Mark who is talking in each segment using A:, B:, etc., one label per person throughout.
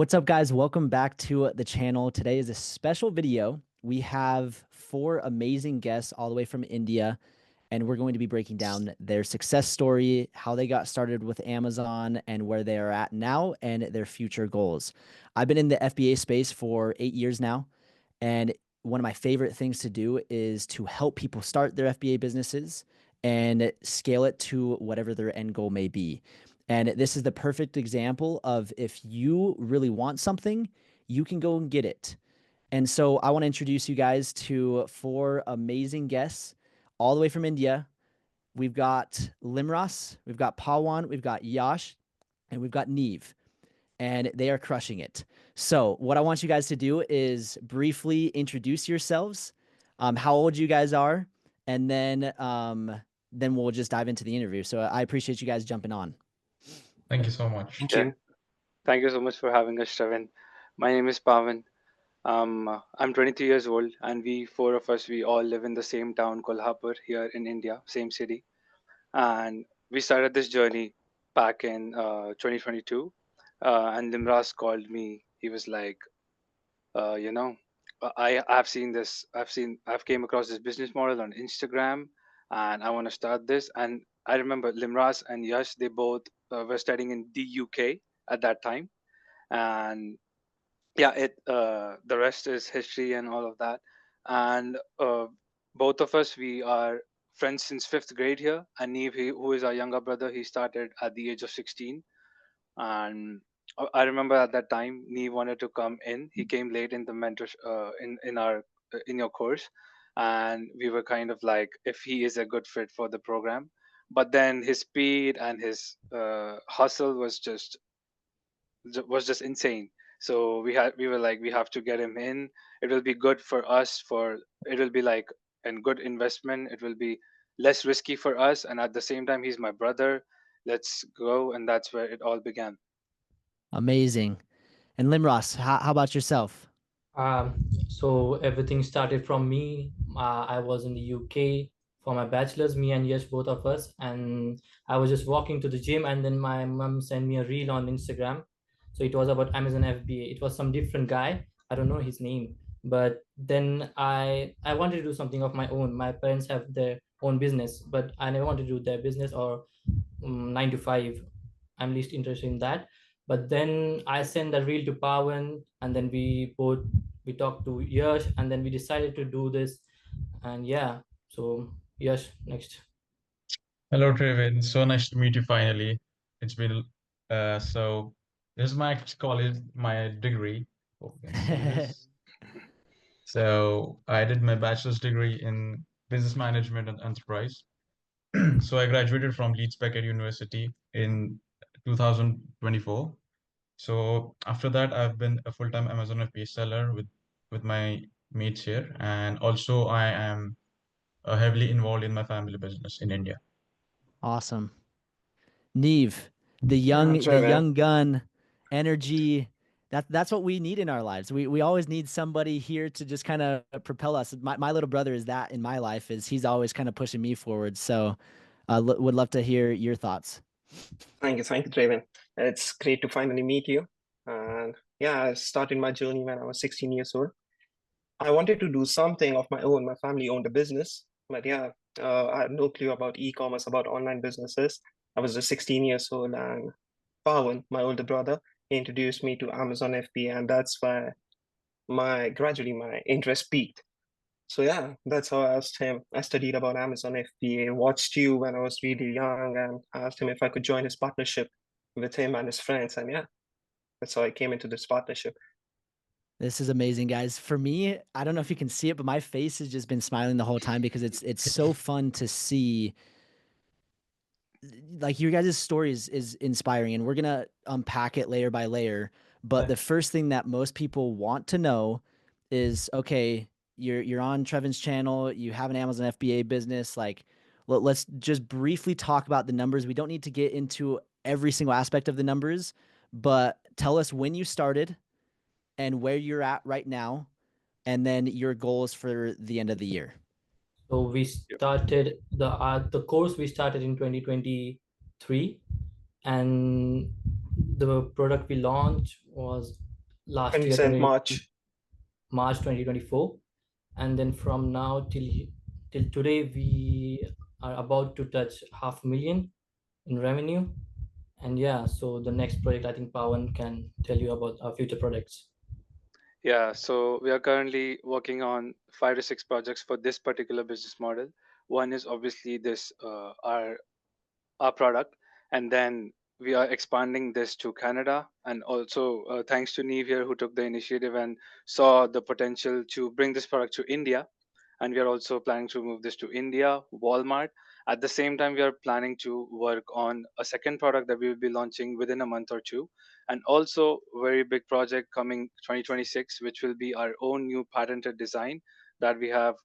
A: What's up, guys? Welcome back to the channel. Today is a special video. We have four amazing guests all the way from India, and we're going to be breaking down their success story, how they got started with Amazon, and where they are at now, and their future goals. I've been in the FBA space for 8 years now, and one of my favorite things to do is to help people start their FBA businesses and scale it to whatever their end goal may be. And this is the perfect example of if you really want something, you can go and get it. And so I want to introduce you guys to four amazing guests all the way from India. We've got Limras, we've got Pawan, we've got Yash, and we've got Neve. And they are crushing it. So what I want you guys to do is briefly introduce yourselves, how old you guys are, and then we'll just dive into the interview. So I appreciate you guys jumping on.
B: Thank you so much.
C: Thank
D: Yeah,
C: you.
D: thank you so much for having us, Shravan. My name is Pavan. I'm 23 years old, and we four of us we all live in the same town, Kolhapur, here in India, same city. And we started this journey back in 2022. And Limras called me. He was like, uh, you know, I've seen this. I've came across this business model on Instagram, and I want to start this. And I remember Limras and Yash. They both were studying in the UK at that time, and yeah, it the rest is history and all of that. And both of us we are friends since fifth grade here. And Neve, who is our younger brother, he started at the age of 16. And I remember at that time Neve wanted to come in. He came late in the in your course, and we were kind of like if he is a good fit for the program. But then his speed and his hustle was just insane. So we were like we have to get him in. It will be good for us. For it will be like a good investment. It will be less risky for us, and at the same time he's my brother. Let's go. And that's where it all began.
A: Amazing. And Limras, how about yourself?
C: So everything started from me. I was in the UK for my bachelor's, me and Yash, both of us, and I was just walking to the gym, and then my mom sent me a reel on Instagram. So it was about Amazon FBA. It was some different guy. I don't know his name, but then I wanted to do something of my own. My parents have their own business, but I never wanted to do their business or 9 to 5. I'm least interested in that. But then I sent the reel to Pawan, and then we talked to Yash, and then we decided to do this. And yeah, so Yash, next.
B: Hello, Trevin. So nice to meet you finally. It's been so this is my college, my degree. Hope you can see this. So I did my bachelor's degree in business management and enterprise. So I graduated from Leeds Beckett University in 2024. So after that, I've been a full-time Amazon FBA seller with my mates here, and also I am heavily involved in my family business in India.
A: Awesome. Neve, the
C: Sure, man.
A: young gun, energy. That's what we need in our lives. We always need somebody here to just kind of propel us. My little brother is that in my life is he's always kind of pushing me forward. So would love to hear your thoughts.
E: Thank you, Draven. It's great to finally meet you. And yeah, I started my journey when I was 16 years old. I wanted to do something of my own. My family owned a business, but yeah, I had no clue about e-commerce, about online businesses. I was just 16 years old, and Pawan, my older brother, introduced me to Amazon FBA, and that's where gradually my interest peaked. So yeah, that's how I asked him. I studied about Amazon FBA, watched you when I was really young, and asked him if I could join his partnership with him and his friends. And yeah, that's how I came into this partnership.
A: This is amazing, guys. For me, I don't know if you can see it, but my face has just been smiling the whole time because it's so fun to see. Like your guys' story is inspiring, and we're gonna unpack it layer by layer. But the first thing that most people want to know is, okay, you're on Trevin's channel, you have an Amazon FBA business. Like, let's just briefly talk about the numbers. We don't need to get into every single aspect of the numbers, but tell us when you started and where you're at right now, and then your goals for the end of the year.
C: So we started the course we started in 2023, and the product we launched was last year,
E: Consent March.
C: March 2024, and then from now till today, we are about to touch 500,000 in revenue. And yeah, so the next project, I think Pawan can tell you about our future products.
D: Yeah, so we are currently working on 5 to 6 projects for this particular business model. One is obviously this our product, and then we are expanding this to Canada, and also thanks to Neve here who took the initiative and saw the potential to bring this product to India. And we are also planning to move this to India, Walmart. At the same time, we are planning to work on a second product that we will be launching within a month or two, and also very big project coming 2026, which will be our own new patented design that we have.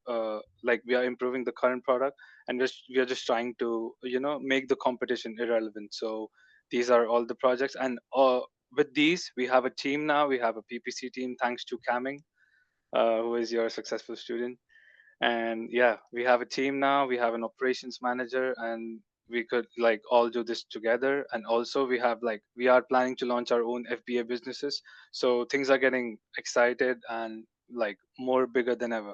D: Like we are improving the current product, and we are just trying to make the competition irrelevant. So these are all the projects, and with these we have a team now. We have a PPC team thanks to Camming, who is your successful student. And yeah, we have a team now. We have an operations manager, and we could like all do this together. And also we are planning to launch our own FBA businesses, so things are getting excited and like more bigger than ever.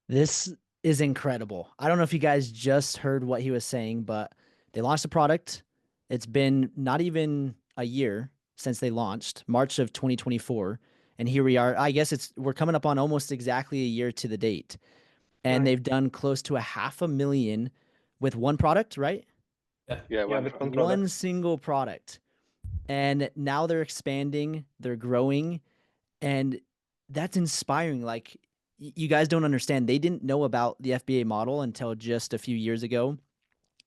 A: This is incredible. I don't know if you guys just heard what he was saying, but they launched a product. It's been not even a year since they launched, March of 2024. And here we are. I guess we're coming up on almost exactly a year to the date. And
E: Right.
A: they've done close to 500,000 with one product, right?
D: Yeah,
E: Yeah,
D: one
E: with
D: product.
E: one
A: One
E: product.
A: single product. And now they're expanding, they're growing, and that's inspiring. Like, you guys don't understand. They didn't know about the FBA model until just a few years ago.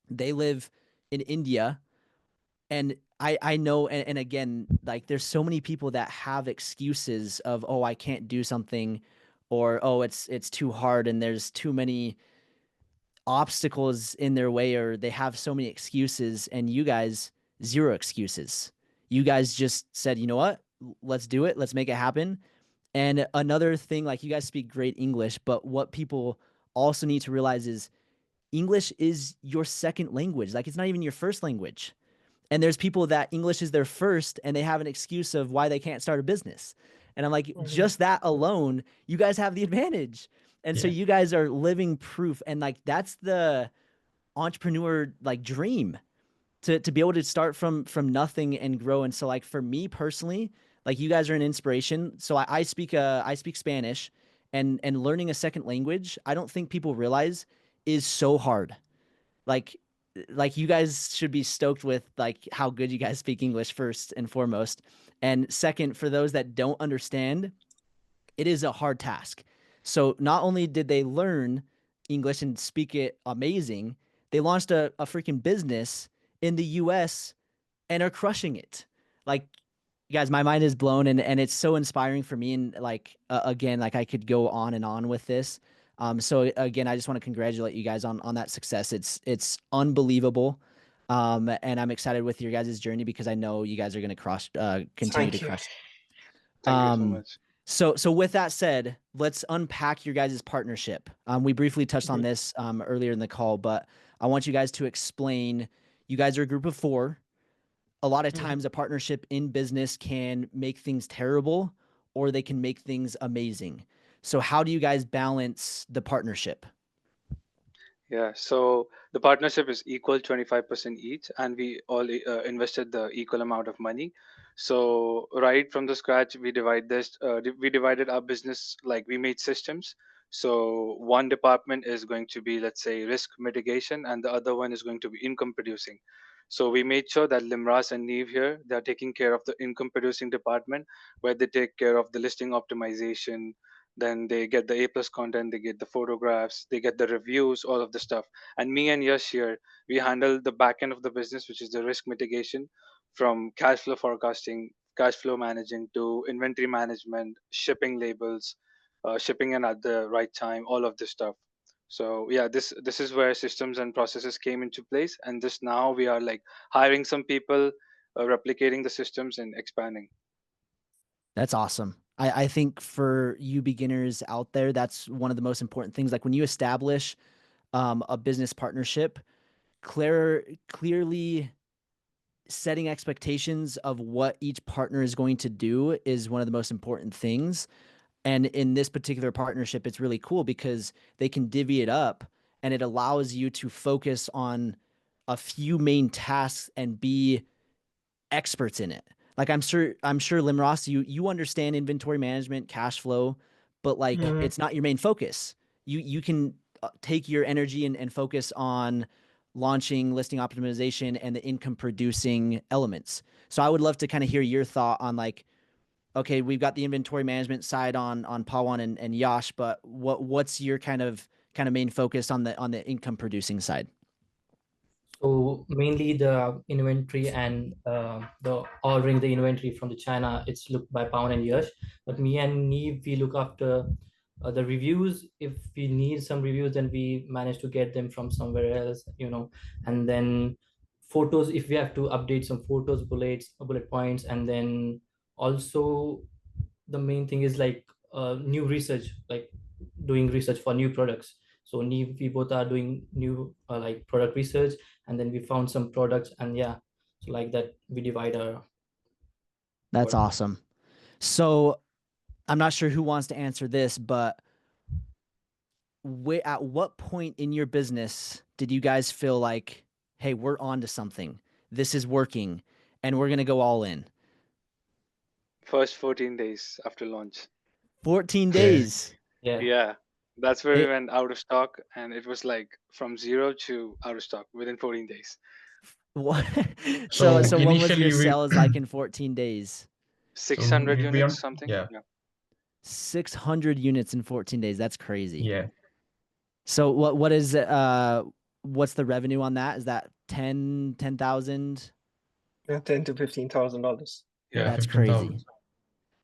A: They live in India, and I know, and again, like, there's so many people that have excuses of, oh, I can't do something, or oh, it's too hard, and there's too many obstacles in their way, or they have so many excuses. And you guys, zero excuses. You guys just said, you know what? Let's do it. Let's make it happen. And another thing, like, you guys speak great English, but what people also need to realize is English is your second language. Like, it's not even your first language. And there's people that English is their first and they have an excuse of why they can't start a business. And I'm like, just that alone, you guys have the advantage. And so
C: Yeah.
A: you guys are living proof. And like, that's the entrepreneur like dream, to be able to start from nothing and grow. And so, like, for me personally, like, you guys are an inspiration. So I speak Spanish, and learning a second language, I don't think people realize, is so hard. Like you guys should be stoked with like how good you guys speak English, first and foremost. And second, for those that don't understand, it is a hard task. So not only did they learn English and speak it amazing, they launched a freaking business in the US and are crushing it. Like, guys, my mind is blown, and it's so inspiring for me. And like, again, like, I could go on and on with this. So again, I just want to congratulate you guys on that success. It's unbelievable. And I'm excited with your guys' journey, because I know you guys are going to continue to
E: Thank you.
A: crush.
D: Thank you so
A: Um,
D: much.
A: so with that said, let's unpack your guys' partnership. We briefly touched on this earlier in the call, but I want you guys to explain. You guys are a group of 4. A lot of times a partnership in business can make things terrible, or they can make things amazing. So how do you guys balance the partnership?
D: Yeah, so the partnership is equal 25% each, and we all invested the equal amount of money. So right from the scratch, we divided our business, like we made systems. So one department is going to be, let's say, risk mitigation, and the other one is going to be income producing. So we made sure that Limras and Neve here, they're taking care of the income producing department, where they take care of the listing optimization, then they get the A plus content, they get the photographs, they get the reviews, all of the stuff. And me and Yash here, we handle the back end of the business, which is the risk mitigation, from cash flow forecasting, cash flow managing, to inventory management, shipping labels, shipping in at the right time, all of this stuff. So yeah, this is where systems and processes came into place, and this now we are like hiring some people, replicating the systems and expanding.
A: That's awesome. I think for you beginners out there, that's one of the most important things. Like, when you establish a business partnership, clearly setting expectations of what each partner is going to do is one of the most important things. And in this particular partnership, it's really cool because they can divvy it up and it allows you to focus on a few main tasks and be experts in it. Like I'm sure Limros, you understand inventory management, cash flow, but like it's not your main focus. You can take your energy and focus on launching, listing optimization, and the income producing elements. So I would love to kind of hear your thought on like, okay, we've got the inventory management side on Pawan and Yash, but what's your kind of main focus on the income producing side?
C: So mainly the inventory and the ordering the inventory from the China, it's looked by Pound and Yash. But me and Neve, we look after the reviews. If we need some reviews, then we manage to get them from somewhere else, you know. And then photos, if we have to update some photos, bullet points, and then also the main thing is like new research, like doing research for new products. So we both are doing new like product research, and then we found some products, and yeah, so like that we divide our
A: That's
C: work.
A: awesome. So I'm not sure who wants to answer this, but at what point in your business did you guys feel like, hey, we're on to something, this is working, and we're going to go all in?
D: First 14 days after launch.
A: 14
B: Yeah.
A: days.
C: Yeah.
D: Yeah, that's where we
A: It,
D: went out of stock, and it was like from 0 to out of stock within 14 days.
A: what?
B: So
A: So what was your
B: initially we
A: sales like in 14 days?
B: so
D: 600
B: we
D: units,
B: on
D: something.
B: yeah,
A: 600 units in 14 days. That's crazy.
B: yeah.
A: So what's the revenue on that? Is that 10,000?
E: Yeah, $10,000 to $15,000.
B: Yeah,
A: That's
B: 15,000.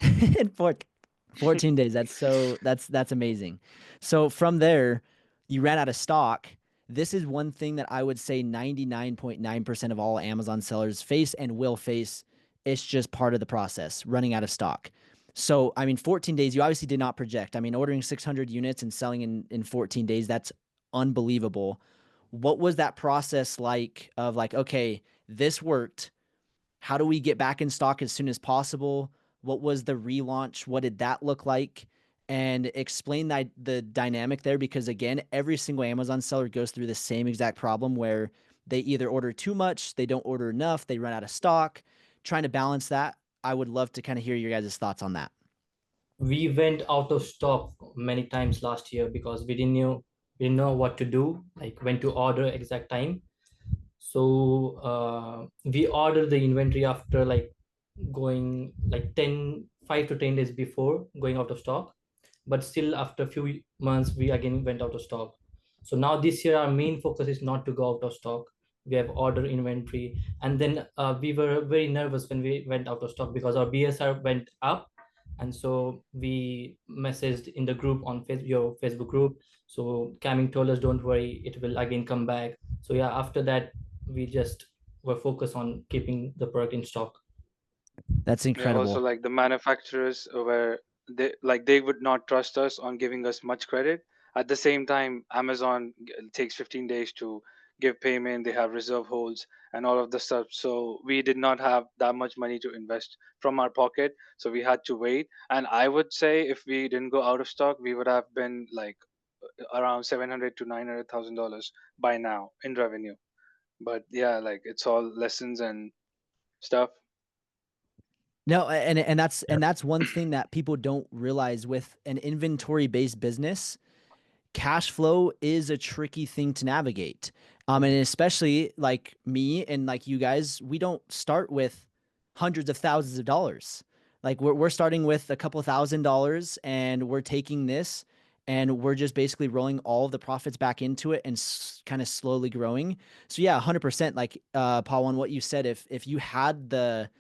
A: crazy. In 14 days. That's amazing. So from there, you ran out of stock. This is one thing that I would say 99.9% of all Amazon sellers face and will face. It's just part of the process, running out of stock. So, I mean, 14 days, you obviously did not project. I mean, ordering 600 units and selling in 14 days, that's unbelievable. What was that process like of like, okay, this worked. How do we get back in stock as soon as possible? What was the relaunch? What did that look like? And explain the dynamic there, because again, every single Amazon seller goes through the same exact problem where they either order too much, they don't order enough, they run out of stock. Trying to balance that. I would love to kind of hear your guys' thoughts on that.
C: We went out of stock many times last year because we didn't know what to do, like when to order exact time. So we ordered the inventory after like going like 5 to 10 days before going out of stock, but still after a few months we again went out of stock. So now this year our main focus is not to go out of stock. We have order inventory, and then we were very nervous when we went out of stock because our BSR went up, and so we messaged in the group on your Facebook group. So Camming told us, don't worry, it will again come back. So yeah, after that we just were focused on keeping the product in stock.
A: That's
D: Yeah, also
A: incredible.
D: like the manufacturers were they would not trust us on giving us much credit. At the same time, Amazon takes 15 days to give payment. They have reserve holds and all of the stuff. So we did not have that much money to invest from our pocket. So we had to wait. And I would say if we didn't go out of stock, we would have been like around 700 to $900,000 by now in revenue. But yeah, like it's all lessons and stuff.
A: No, and that's
B: Yeah.
A: one thing that people don't realize with an inventory based business. Cash flow is a tricky thing to navigate. And especially like me and like you guys, we don't start with hundreds of thousands of dollars. Like we're starting with a couple $1,000 and we're taking this and we're just basically rolling all of the profits back into it and kind of slowly growing. So yeah, 100%. Like Paul, on what you said, if you had the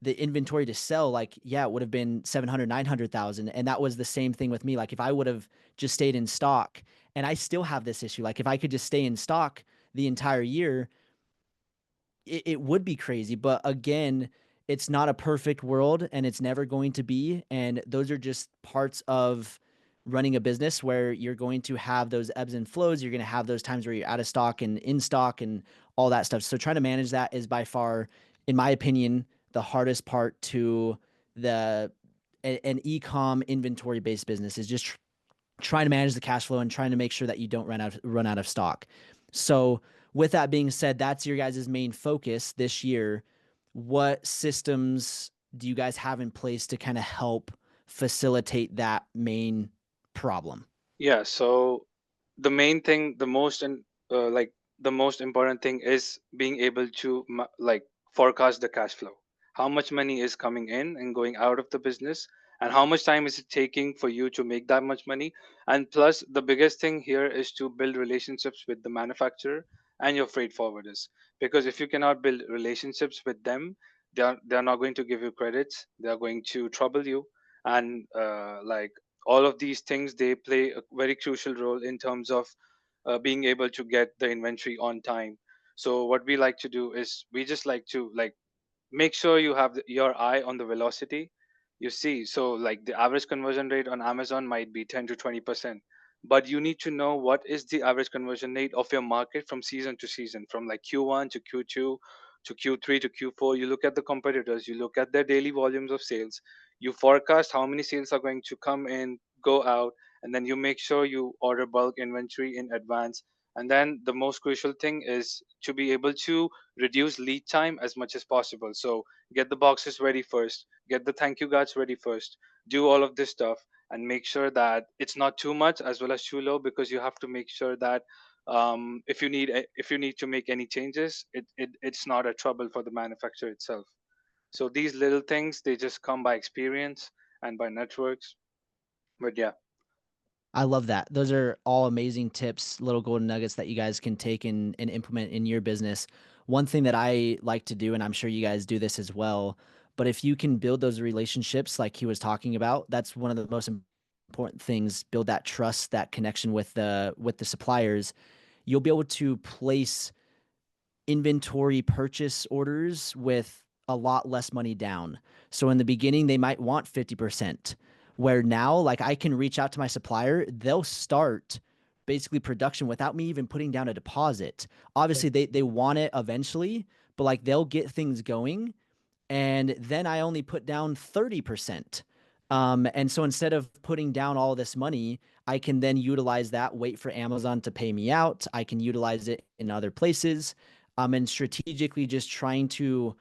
A: inventory to sell, like, yeah, it would have been 700, 900,000. And that was the same thing with me. Like if I would have just stayed in stock, and I still have this issue, like if I could just stay in stock the entire year, it would be crazy. But again, it's not a perfect world and it's never going to be. And those are just parts of running a business where you're going to have those ebbs and flows. You're going to have those times where you're out of stock and in stock and all that stuff. So trying to manage that is by far in my opinion, the hardest part to an e-com inventory based business is just trying to manage the cash flow and trying to make sure that you don't run out of stock. So with that being said, that's your guys' main focus this year. What systems do you guys have in place to kind of help facilitate that main problem?
D: Yeah, so the main thing, like the most important thing is being able to like forecast the cash flow. How much money is coming in and going out of the business, and how much time is it taking for you to make that much money? And plus, the biggest thing here is to build relationships with the manufacturer and your freight forwarders. Because if you cannot build relationships with them, they are not going to give you credits. They are going to trouble you, and like all of these things, they play a very crucial role in terms of being able to get the inventory on time. So what we like to do is we just like to like make sure you have your eye on the velocity. You see, so like the average conversion rate on Amazon might be 10 to 20%, but you need to know what is the average conversion rate of your market from season to season, from like Q1 to Q2 to Q3 to Q4. You look at the competitors, you look at their daily volumes of sales, you forecast how many sales are going to come in, go out, and then you make sure you order bulk inventory in advance. And then the most crucial thing is to be able to reduce lead time as much as possible. So get the boxes ready first, get the thank you cards ready first, do all of this stuff, and make sure that it's not too much as well as too low, because you have to make sure that if you need to make any changes, it's not a trouble for the manufacturer itself. So these little things, they just come by experience and by networks. But yeah.
A: I love that. Those are all amazing tips, little golden nuggets that you guys can take and implement in your business. One thing that I like to do, and I'm sure you guys do this as well, but if you can build those relationships like he was talking about, that's one of the most important things. Build that trust, that connection with the suppliers. You'll be able to place inventory purchase orders with a lot less money down. So in the beginning, they might want 50%, where now, like I can reach out to my supplier, they'll start basically production without me even putting down a deposit. Obviously, they want it eventually, but like they'll get things going. And then I only put down 30%. And so instead of putting down all this money, I can then utilize that, wait for Amazon to pay me out. I can utilize it in other places, and strategically just trying to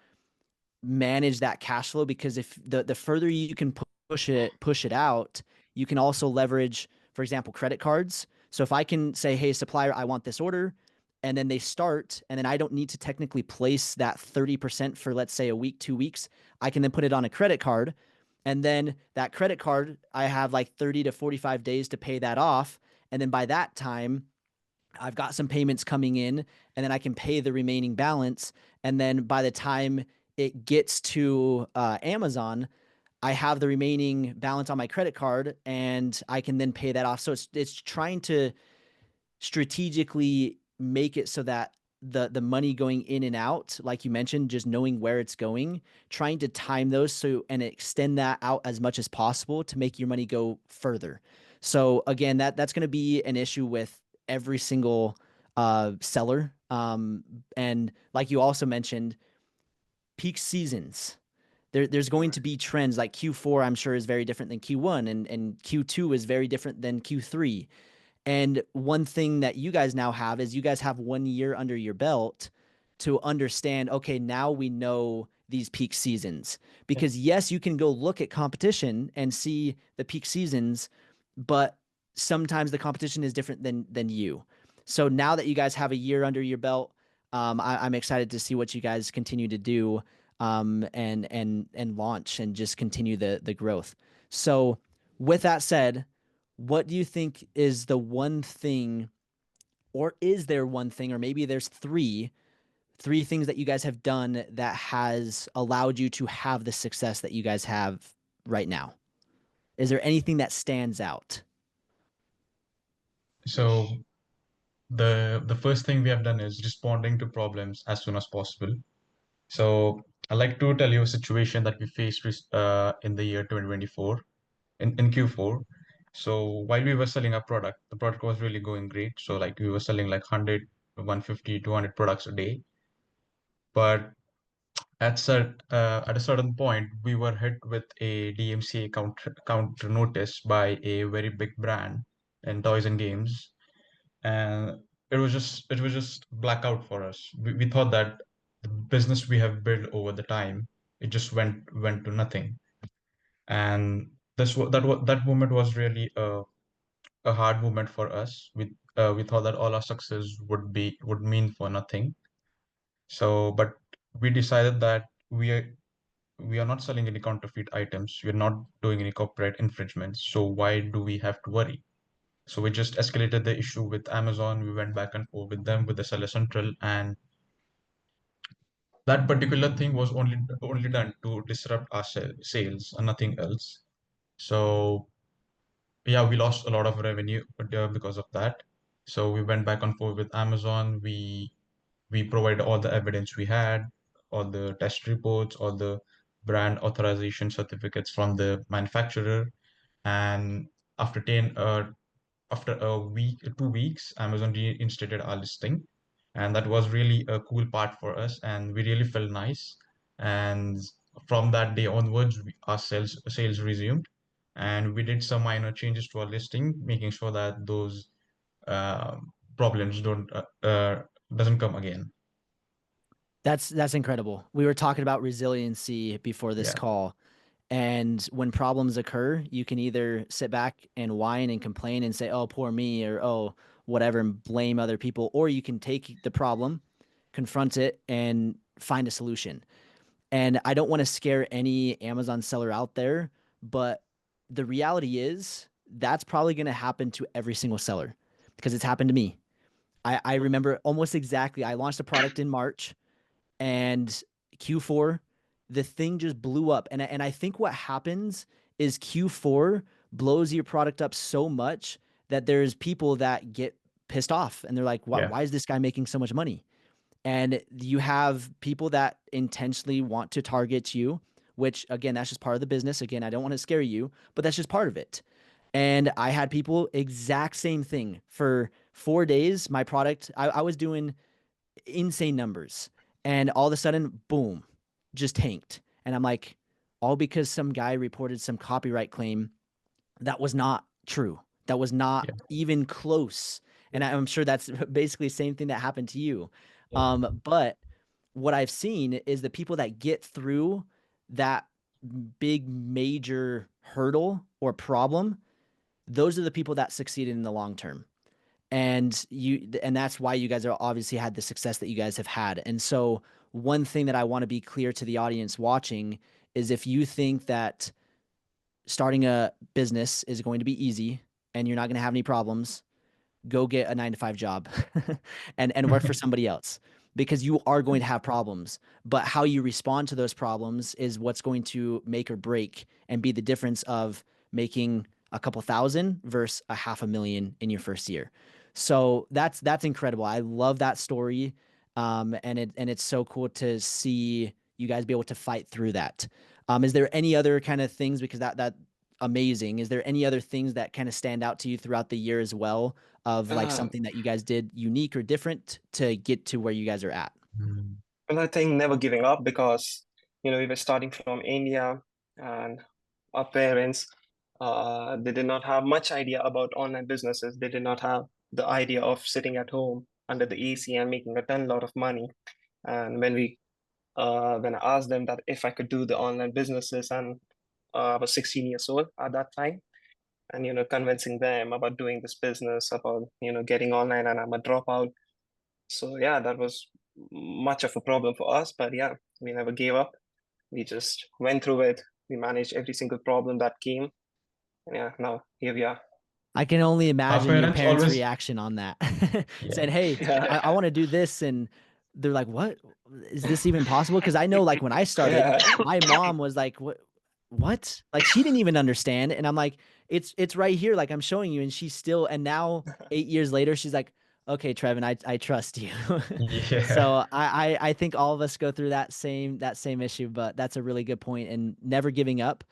A: manage that cash flow, because if the further you can push it out, you can also leverage, for example, credit cards. So if I can say, hey, supplier, I want this order, and then they start, and then I don't need to technically place that 30% for, let's say, a week, 2 weeks. I can then put it on a credit card, and then that credit card, I have like 30 to 45 days to pay that off. And then by that time, I've got some payments coming in, and then I can pay the remaining balance. And then by the time it gets to Amazon, I have the remaining balance on my credit card, and I can then pay that off. So it's trying to strategically make it so that the money going in and out, like you mentioned, just knowing where it's going, trying to time those so and extend that out as much as possible to make your money go further. So again, that's going to be an issue with every single seller. And like you also mentioned, peak seasons. There's going to be trends like Q4, I'm sure, is very different than Q1, and Q2 is very different than Q3. And one thing that you guys now have is you guys have 1 year under your belt to understand, okay, now we know these peak seasons. Because yes, you can go look at competition and see the peak seasons, but sometimes the competition is different than you. So now that you guys have a year under your belt, I'm excited to see what you guys continue to do, and launch and just continue the growth. So with that said, what do you think is the one thing, or is there one thing, or maybe there's three things that you guys have done that has allowed you to have the success that you guys have right now? Is there anything that stands out?
B: So the first thing we have done is responding to problems as soon as possible. So I'd like to tell you a situation that we faced in the year 2024 in Q4. So while we were selling our product, the product was really going great. So like we were selling like 100, 150, 200 products a day. But at a certain point, we were hit with a DMCA counter notice by a very big brand in toys and games, and it was just blackout for us. We thought that the business we have built over the time, it just went to nothing. And that moment was really a hard moment for us. We thought that all our success would mean for nothing. So, but we decided that we are not selling any counterfeit items. We're not doing any corporate infringements. So why do we have to worry? So we just escalated the issue with Amazon. We went back and forth with them, with the Seller Central, and that particular thing was only done to disrupt our sales and nothing else. So yeah, we lost a lot of revenue because of that. So we went back and forth with Amazon. We provided all the evidence we had, all the test reports, all the brand authorization certificates from the manufacturer. And after 10 after a week, 2 weeks, Amazon reinstated our listing. And that was really a cool part for us. And we really felt nice. And from that day onwards, our sales resumed. And we did some minor changes to our listing, making sure that those uh, problems doesn't come again.
A: That's incredible. We were talking about resiliency before this
B: Yeah.
A: call. And when problems occur, you can either sit back and whine and complain and say, oh, poor me, or oh, whatever, and blame other people, or you can take the problem, confront it, and find a solution. And I don't want to scare any Amazon seller out there, but the reality is that's probably going to happen to every single seller because it's happened to me. I remember almost exactly. I launched a product in March and Q4, the thing just blew up. And I think what happens is Q4 blows your product up so much that there's people that get pissed off and they're like,
B: Yeah.
A: why is this guy making so much money? And you have people that intentionally want to target you, which again, that's just part of the business. Again, I don't want to scare you, but that's just part of it. And I had people exact same thing for 4 days. My product, I was doing insane numbers. And all of a sudden, boom, just tanked. And I'm like, all because some guy reported some copyright claim that was not true. That was not
B: Yeah.
A: even close. And I'm sure that's basically the same thing that happened to you.
C: Yeah.
A: But what I've seen is the people that get through that big major hurdle or problem, those are the people that succeeded in the long term. And that's why you guys are obviously had the success that you guys have had. And so one thing that I want to be clear to the audience watching is if you think that starting a business is going to be easy and you're not going to have any problems, go get a 9 to 5 job and work for somebody else because you are going to have problems. But how you respond to those problems is what's going to make or break and be the difference of making a couple thousand versus a 500,000 in your first year. So that's incredible. I love that story. And it's so cool to see you guys be able to fight through that. Is there any other kind of things, because that amazing. Is there any other things that kind of stand out to you throughout the year as well of like something that you guys did unique or different to get to where you guys are at?
E: Well, I think never giving up because, we were starting from India and our parents, they did not have much idea about online businesses. They did not have the idea of sitting at home under the AC and making a ton lot of money. And when I asked them that if I could do the online businesses, and I was 16 years old at that time, and convincing them about doing this business, about getting online, and I'm a dropout. So yeah, that was much of a problem for us, but yeah, we never gave up. We just went through it. We managed every single problem that came. And yeah, now here we are.
A: I can only
B: Our
A: imagine your
B: parents
A: parents'
B: always,
A: reaction on that.
B: yeah,
A: Saying, hey,
E: Yeah.
A: I want to do this. And they're like, what? Is this even possible? Because I know like when I started,
E: Yeah.
A: my mom was like, what? Like she didn't even understand. And I'm like, it's right here. Like I'm showing you. And she's still, and now 8 years later, she's like, okay, Trevin, I trust you.
B: yeah,
A: So I think all of us go through that same issue, but that's a really good point and never giving up.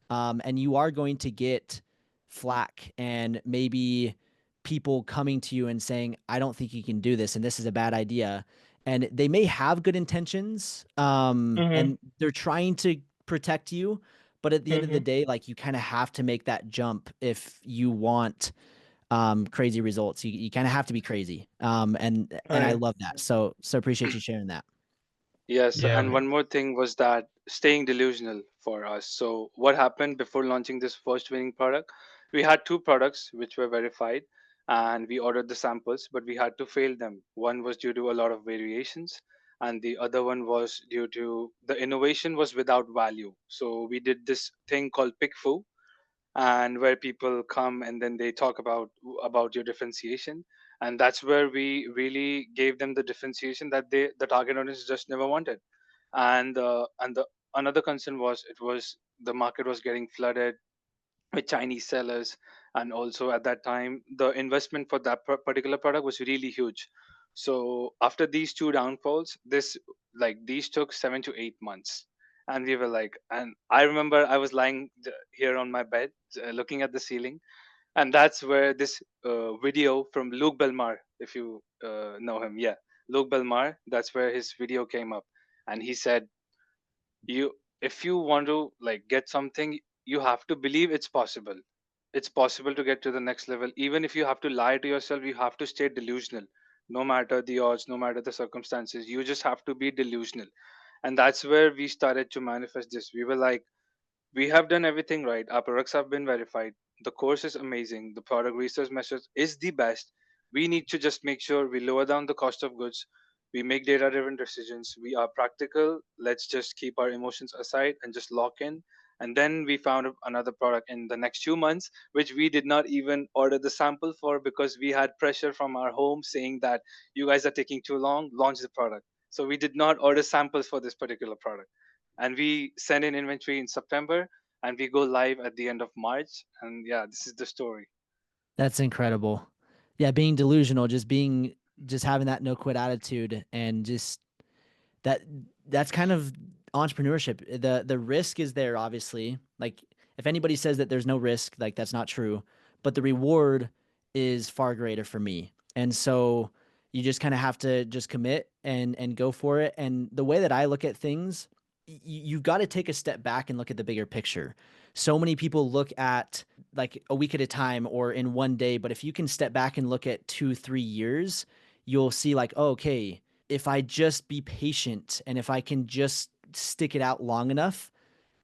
A: And you are going to get flack and maybe people coming to you and saying, I don't think you can do this and this is a bad idea. and they may have good intentions, and they're trying to protect you, but at the end of the day, like, you kind of have to make that jump if you want crazy results. You kind of have to be crazy. And I
E: Right.
A: love that. So appreciate you sharing that.
D: Yes,
B: Yeah,
D: and one more thing was that staying delusional for us. So, what happened before launching this first winning product? We had two products which were verified, and we ordered the samples, but we had to fail them. One was due to a lot of variations, and the other one was due to the innovation was without value. So, we did this thing called PickFu, and where people come and then they talk about your differentiation, and that's where we really gave them the differentiation that the target audience just never wanted. And the another concern was it was the market was getting flooded with Chinese sellers, and also at that time the investment for that particular product was really huge. So after these two downfalls, these took 7 to 8 months, and we were like, and I remember I was lying here on my bed, looking at the ceiling, and that's where this video from Luke Belmar, if you know him, yeah, Luke Belmar, that's where his video came up, and he said, you if you want to like get something, you have to believe it's possible. It's possible to get to the next level. Even if you have to lie to yourself, you have to stay delusional. No matter the odds, no matter the circumstances, you just have to be delusional. And that's where we started to manifest this. We were like, we have done everything right. Our products have been verified. The course is amazing. The product research method is the best. We need to just make sure we lower down the cost of goods. We make data driven decisions. We are practical. Let's just keep our emotions aside and just lock in. And then we found another product in the next 2 months, which we did not even order the sample for because we had pressure from our home saying that you guys are taking too long, launch the product. So we did not order samples for this particular product, and we send in inventory in September, and we go live at the end of March. And yeah, this is the story.
A: That's incredible. Yeah, being delusional, just having that no quit attitude, and just that that's kind of entrepreneurship. The risk is there, obviously. Like, if anybody says that there's no risk, like, that's not true. But the reward is far greater for me. And so you just kind of have to just commit and go for it. And the way that I look at things, you've got to take a step back and look at the bigger picture. So many people look at like a week at a time or in one day, but if you can step back and look at 2-3 years, you'll see like, oh, okay, if I just be patient and if I can just stick it out long enough,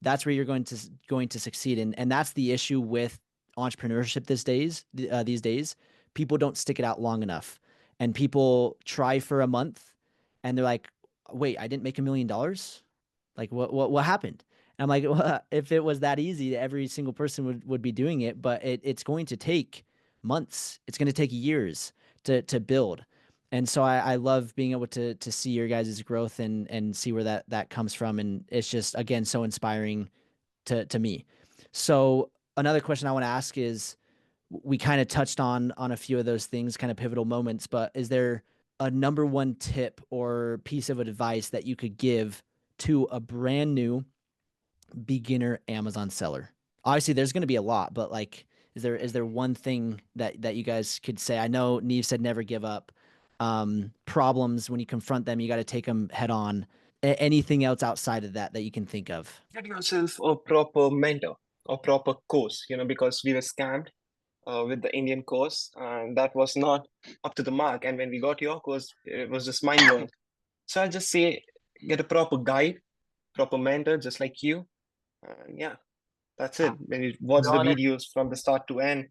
A: that's where you're going to succeed. And that's the issue with entrepreneurship these days. People don't stick it out long enough, and people try for a month, and they're like, "Wait, I didn't make $1 million. Like, what happened?" And I'm like, well, if it was that easy, every single person would be doing it. But it's going to take months. It's going to take years to build. And so I love being able to see your guys' growth and see where that comes from. And it's just, again, so inspiring to me. So another question I want to ask is, we kind of touched on a few of those things, kind of pivotal moments, but is there a number one tip or piece of advice that you could give to a brand new beginner Amazon seller? Obviously, there's going to be a lot, but like, is there one thing that you guys could say? I know Neve said never give up. Problems, when you confront them, you got to take them head on. Anything else outside of that you can think of?
E: Get yourself a proper mentor or proper course, because we were scammed with the Indian course, and that was not up to the mark. And when we got your course, it was just mind blowing. So I'll just say, get a proper guide, proper mentor, just like you. And yeah, that's it. When you watch
C: To be
E: the
C: honest,
E: videos from the start to end,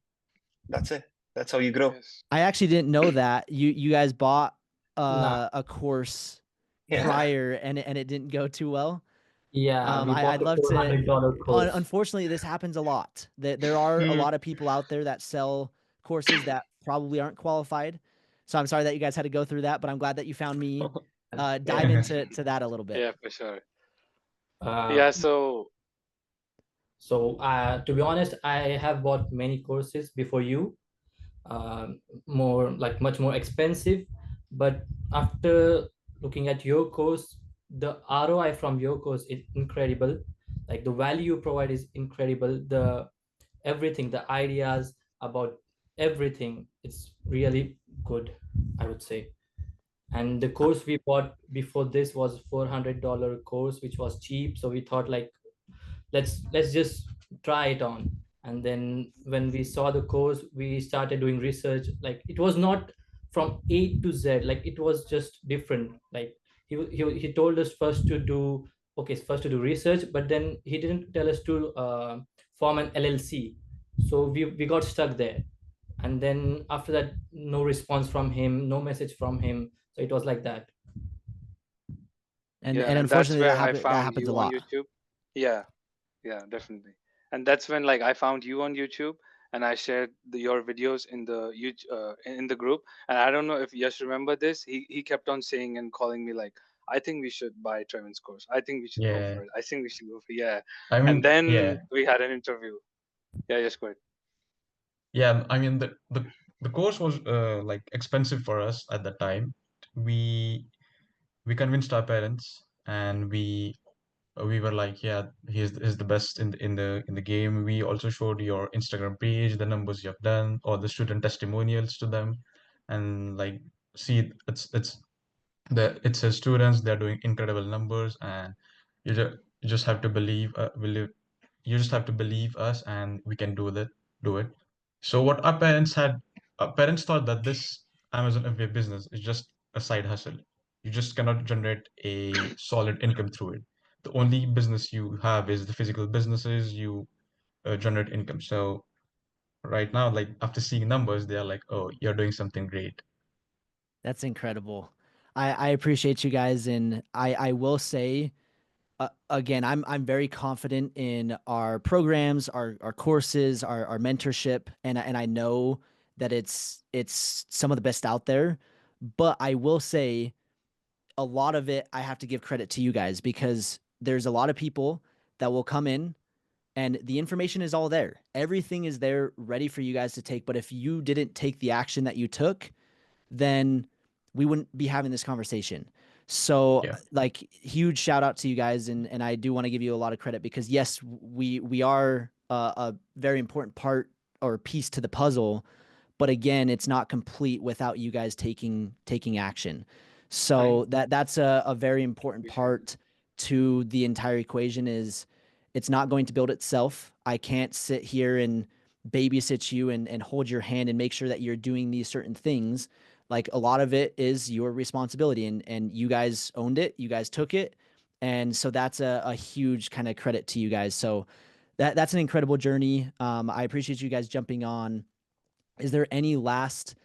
E: that's it. That's how you grow.
D: Yes.
A: I actually didn't know that you guys bought
C: nah,
A: a course
E: Yeah.
A: prior, and it didn't go too well.
C: yeah, we bought
A: I'd
C: a
A: love to.
C: $400 course.
A: Unfortunately, this happens a lot. There are a
E: Hmm.
A: lot of people out there that sell courses that probably aren't qualified. So I'm sorry that you guys had to go through that, but I'm glad that you found me. Dive
E: Yeah.
A: into that a little bit.
D: Yeah, for sure.
C: Uh,
D: Yeah, so
C: to be honest, I have bought many courses before you, more like much more expensive. But after looking at your course, the ROI from your course is incredible. Like the value you provide is incredible. The everything, the ideas about everything, it's really good, I would say. And the course we bought before this was $400 course, which was cheap. So we thought like, let's just try it on. And then when we saw the course, we started doing research. Like it was not from A to Z, like it was just different. Like he told us first to do, okay, first to do research, but then he didn't tell us to form an LLC. So we got stuck there. And then after that, no response from him, no message from him. So it was like that.
A: And
D: Yeah,
A: and
D: and that's
A: unfortunately
D: where I
A: that
D: found
A: happens a
D: you on
A: lot.
D: YouTube. Yeah, yeah, definitely. And that's when like I found you on YouTube, and I shared your videos in the in the group. And I don't know if Yash remember this. He kept on saying and calling me like, I think we should buy Trevin's course. I think we should go
B: Yeah.
D: for it. I think we should go for, yeah.
B: I
D: And
B: mean, yeah,
D: then we had an interview. Yeah, yes, go ahead.
B: yeah. I mean, the course was like expensive for us at that time. We we convinced our parents, and we were like, yeah, he's the best in the game. We also showed your Instagram page, the numbers you have done, or the student testimonials to them, and like, see, it says students, they're doing incredible numbers, and you just have to believe, you just have to believe us, and we can do it. So what our parents thought that this Amazon FBA business is just a side hustle. You just cannot generate a solid income through it. The only business you have is the physical businesses you generate income. So right now, like after seeing numbers, they are like, oh, you're doing something great.
A: That's incredible. I appreciate you guys, and I will say again, I'm very confident in our programs, our courses, our mentorship, and I know that it's some of the best out there. But I will say a lot of it I have to give credit to you guys because there's a lot of people that will come in and the information is all there. Everything is there ready for you guys to take. But if you didn't take the action that you took, then we wouldn't be having this conversation. So
B: Yeah.
A: like huge shout out to you guys and I do want to give you a lot of credit because yes, we are a very important part or piece to the puzzle, but again, it's not complete without you guys taking action. So
D: Thank
A: that's a very important
D: Appreciate it.
A: part to the entire equation is it's not going to build itself. I can't sit here and babysit you and hold your hand and make sure that you're doing these certain things. Like a lot of it is your responsibility and you guys owned it, you guys took it. And so that's a huge kind of credit to you guys. So that's an incredible journey. I appreciate you guys jumping on. Is there any last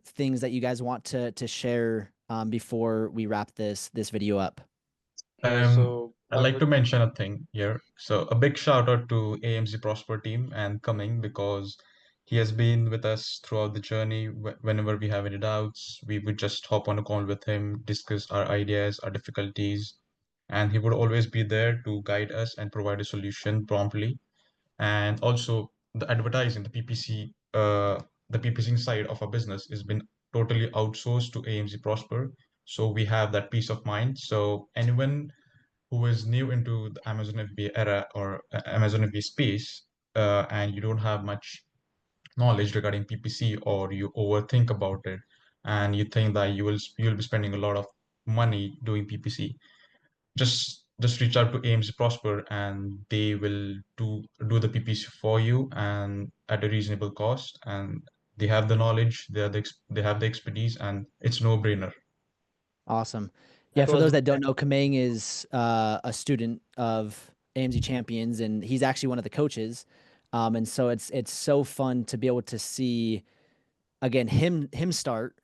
A: things that you guys want to share before we wrap this video up?
D: So
B: I'd
D: I
B: like to
D: would.
B: mention a thing here. So a big shout out to AMC Prosper team and coming, because he has been with us throughout the journey. Whenever we have any doubts, we would just hop on a call with him, discuss our ideas, our difficulties, and he would always be there to guide us and provide a solution promptly. And also the advertising, the PPC side of our business has been totally outsourced to AMC Prosper. So we have that peace of mind. So anyone who is new into the Amazon FBA era or Amazon FBA space, and you don't have much knowledge regarding PPC, or you overthink about it, and you think that you'll be spending a lot of money doing PPC, just reach out to AMC Prosper, and they will do the PPC for you and at a reasonable cost. And they have the knowledge, they have the expertise, and it's no brainer.
A: Awesome. Yeah,
C: That
A: for
C: was
A: those that don't know, Kamang is a student of AMZ Champions, and he's actually one of the coaches. And so it's so fun to be able to see again him start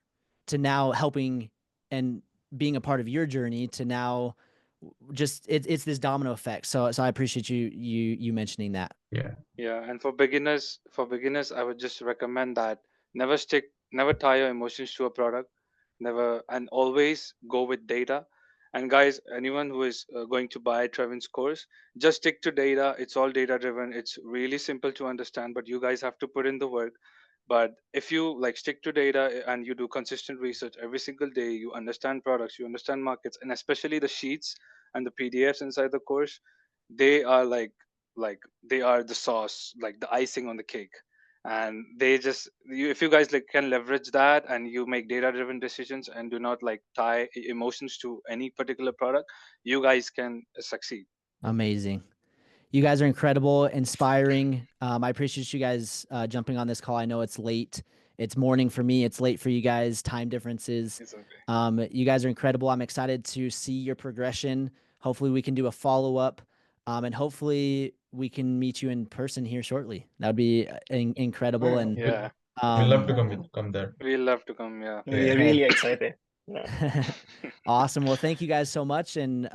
A: to now helping and being a part of your journey to now just it's this domino effect. So I appreciate you mentioning that.
B: Yeah.
D: Yeah, and for beginners, I would just recommend that never tie your emotions to a product, never, and always go with data. And guys, anyone who is going to buy Trevin's course, just stick to data. It's all data driven. It's really simple to understand, but you guys have to put in the work. But if you like stick to data and you do consistent research every single day, you understand products, you understand markets, and especially the sheets and the PDFs inside the course, they are like they are the sauce, like the icing on the cake. and they just if you guys like can leverage that and you make data driven decisions and do not like tie emotions to any particular product, you guys can succeed.
A: Amazing. You guys are incredible, inspiring. I appreciate you guys jumping on this call. I know it's late. It's morning for me. It's late for you guys. Time differences.
D: It's okay.
A: You guys are incredible. I'm excited to see your progression. Hopefully, we can do a follow up, and hopefully, we can meet you in person here shortly. That would be incredible. And
D: Yeah,
B: We'd love to come there.
D: we love to come. Yeah.
E: We are really excited. Yeah.
A: Awesome. Well, thank you guys so much, and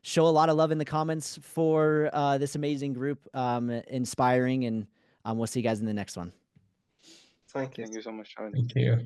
A: show a lot of love in the comments for this amazing group, inspiring, and we'll see you guys in the next one.
E: Thank you.
D: Thank you so much, Shravan.
B: Thank you.